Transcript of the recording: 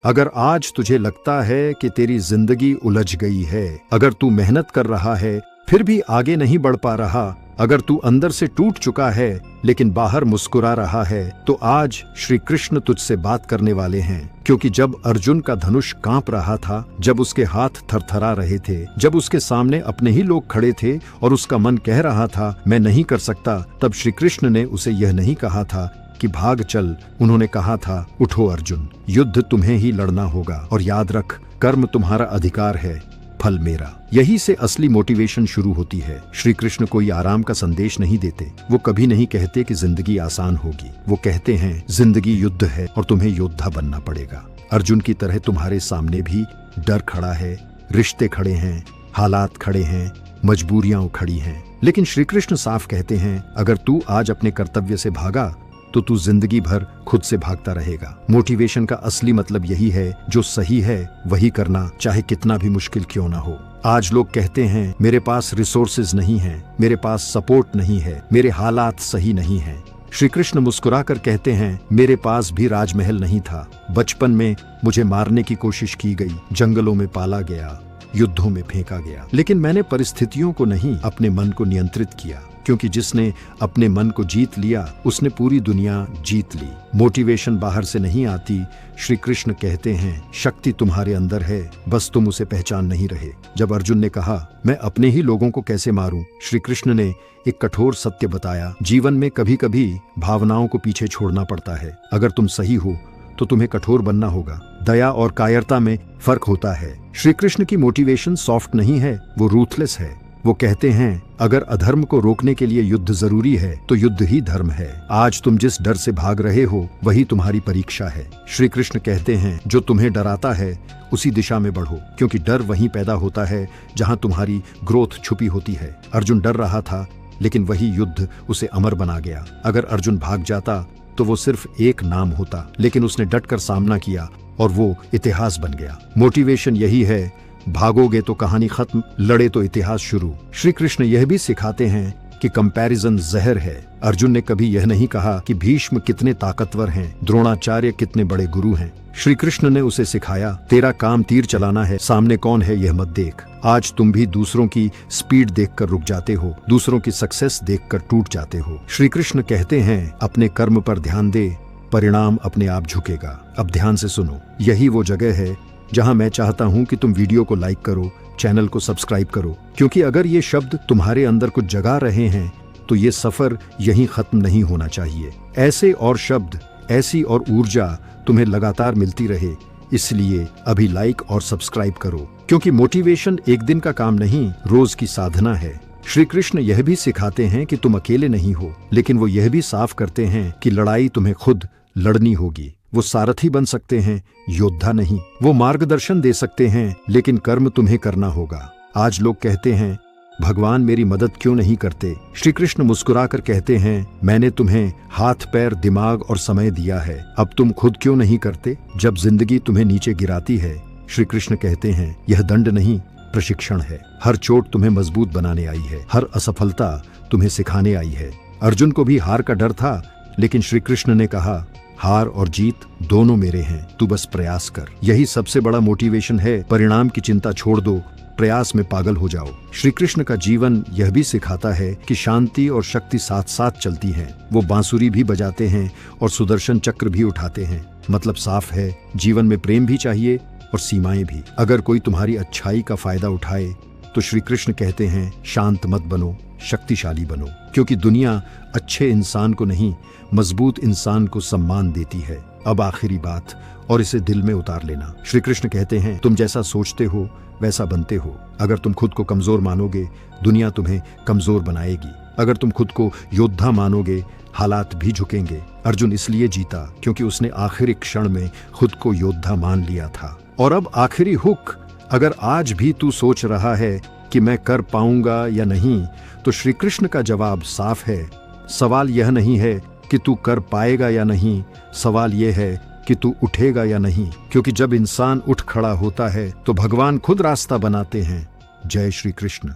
अगर आज तुझे लगता है कि तेरी जिंदगी उलझ गई है, अगर तू मेहनत कर रहा है फिर भी आगे नहीं बढ़ पा रहा, अगर तू अंदर से टूट चुका है लेकिन बाहर मुस्कुरा रहा है, तो आज श्री कृष्ण तुझसे बात करने वाले हैं। क्योंकि जब अर्जुन का धनुष कांप रहा था, जब उसके हाथ थरथरा रहे थे, जब उसके सामने अपने ही लोग खड़े थे और उसका मन कह रहा था मैं नहीं कर सकता, तब श्री कृष्ण ने उसे यह नहीं कहा था कि भाग चल। उन्होंने कहा था उठो अर्जुन, युद्ध तुम्हें ही लड़ना होगा और याद रख कर्म तुम्हारा अधिकार है, फल मेरा। यही से असली मोटिवेशन शुरू होती है। श्री कृष्ण कोई आराम का संदेश नहीं देते। वो कभी नहीं कहते कि जिंदगी आसान होगी। वो कहते हैं जिंदगी युद्ध है और तुम्हें योद्धा बनना पड़ेगा। अर्जुन की तरह तुम्हारे सामने भी डर खड़ा है, रिश्ते खड़े हैं, हालात खड़े हैं, मजबूरियां खड़ी हैं, लेकिन श्री कृष्ण साफ कहते हैं अगर तू आज अपने कर्तव्य से भागा तो तू जिंदगी भर खुद से भागता रहेगा। मोटिवेशन का असली मतलब यही है, जो सही है वही करना, चाहे कितना भी मुश्किल क्यों ना हो। आज लोग कहते हैं मेरे पास रिसोर्सेज नहीं है, मेरे पास सपोर्ट नहीं है, मेरे हालात सही नहीं है। श्री कृष्ण मुस्कुराकर कहते हैं मेरे पास भी राजमहल नहीं था, बचपन में मुझे मारने की कोशिश की गई, जंगलों में पाला गया, युद्धों में फेंका गया, लेकिन मैंने परिस्थितियों को नहीं अपने मन को नियंत्रित किया, क्योंकि जिसने अपने मन को जीत लिया उसने पूरी दुनिया जीत ली। मोटिवेशन बाहर से नहीं आती। श्री कृष्ण कहते हैं शक्ति तुम्हारे अंदर है, बस तुम उसे पहचान नहीं रहे। जब अर्जुन ने कहा मैं अपने ही लोगों को कैसे मारूं, श्री कृष्ण ने एक कठोर सत्य बताया। जीवन में कभी कभी भावनाओं को पीछे छोड़ना पड़ता है। अगर तुम सही हो तो तुम्हें कठोर बनना होगा। दया और कायरता में फर्क होता है। श्री कृष्ण की मोटिवेशन सॉफ्ट नहीं है, वो रूथलेस है। वो कहते हैं अगर अधर्म को रोकने के लिए युद्ध जरूरी है तो युद्ध ही धर्म है। आज तुम जिस डर से भाग रहे हो वही तुम्हारी परीक्षा है। श्री कृष्ण कहते हैं जो तुम्हें डराता है उसी दिशा में बढ़ो, क्योंकि डर वहीं पैदा होता है जहां तुम्हारी ग्रोथ छुपी होती है। अर्जुन डर रहा था, लेकिन वही युद्ध उसे अमर बना गया। अगर अर्जुन भाग जाता तो वो सिर्फ एक नाम होता, लेकिन उसने डटकर सामना किया और वो इतिहास बन गया। मोटिवेशन यही है, भागोगे तो कहानी खत्म, लड़े तो इतिहास शुरू। श्री कृष्ण यह भी सिखाते हैं कि कंपैरिजन जहर है। अर्जुन ने कभी यह नहीं कहा कि भीष्म कितने ताकतवर हैं, द्रोणाचार्य कितने बड़े गुरु हैं। श्री कृष्ण ने उसे सिखाया तेरा काम तीर चलाना है, सामने कौन है यह मत देख। आज तुम भी दूसरों की स्पीड देखकर रुक जाते हो, दूसरों की सक्सेस देखकर टूट जाते हो। श्री कृष्ण कहते हैं अपने कर्म पर ध्यान दे, परिणाम अपने आप झुकेगा। अब ध्यान से सुनो, यही वो जगह है जहां मैं चाहता हूं कि तुम वीडियो को लाइक करो, चैनल को सब्सक्राइब करो, क्योंकि अगर ये शब्द तुम्हारे अंदर कुछ जगा रहे हैं तो ये सफर यहीं खत्म नहीं होना चाहिए। ऐसे और शब्द, ऐसी और ऊर्जा तुम्हें लगातार मिलती रहे, इसलिए अभी लाइक और सब्सक्राइब करो, क्योंकि मोटिवेशन एक दिन का काम नहीं, रोज की साधना है। श्री कृष्ण यह भी सिखाते हैं कि तुम अकेले नहीं हो, लेकिन वो यह भी साफ करते हैं कि लड़ाई तुम्हें खुद लड़नी होगी। वो सारथी बन सकते हैं, योद्धा नहीं। वो मार्गदर्शन दे सकते हैं, लेकिन कर्म तुम्हें करना होगा। आज लोग कहते हैं भगवान मेरी मदद क्यों नहीं करते। श्री कृष्ण मुस्कुराकर कहते हैं मैंने तुम्हें हाथ पैर दिमाग और समय दिया है, अब तुम खुद क्यों नहीं करते। जब जिंदगी तुम्हें नीचे गिराती है, श्री कृष्ण कहते हैं यह दंड नहीं, प्रशिक्षण है। हर चोट तुम्हें मजबूत बनाने आई है, हर असफलता तुम्हें सिखाने आई है। अर्जुन को भी हार का डर था, लेकिन श्री कृष्ण ने कहा हार और जीत दोनों मेरे हैं, तू बस प्रयास कर। यही सबसे बड़ा मोटिवेशन है। परिणाम की चिंता छोड़ दो, प्रयास में पागल हो जाओ। श्री कृष्ण का जीवन यह भी सिखाता है कि शांति और शक्ति साथ साथ चलती हैं। वो बांसुरी भी बजाते हैं और सुदर्शन चक्र भी उठाते हैं। मतलब साफ है, जीवन में प्रेम भी चाहिए और सीमाएं भी। अगर कोई तुम्हारी अच्छाई का फायदा उठाए तो श्री कृष्ण कहते हैं शांत मत बनो, शक्तिशाली बनो, क्योंकि दुनिया अच्छे इंसान को नहीं, मजबूत इंसान को सम्मान देती है। अब आखिरी बात, और इसे दिल में उतार लेना। श्री कृष्ण कहते हैं तुम जैसा सोचते हो वैसा बनते हो। अगर तुम खुद को कमजोर मानोगे, दुनिया तुम्हें कमजोर बनाएगी। अगर तुम खुद को योद्धा मानोगे, हालात भी झुकेंगे। अर्जुन इसलिए जीता क्योंकि उसने आखिरी क्षण में खुद को योद्धा मान लिया था। और अब आखिरी हुक, अगर आज भी तू सोच रहा है कि मैं कर पाऊंगा या नहीं, तो श्री कृष्ण का जवाब साफ है। सवाल यह नहीं है कि तू कर पाएगा या नहीं, सवाल यह है कि तू उठेगा या नहीं, क्योंकि जब इंसान उठ खड़ा होता है तो भगवान खुद रास्ता बनाते हैं। जय श्री कृष्ण।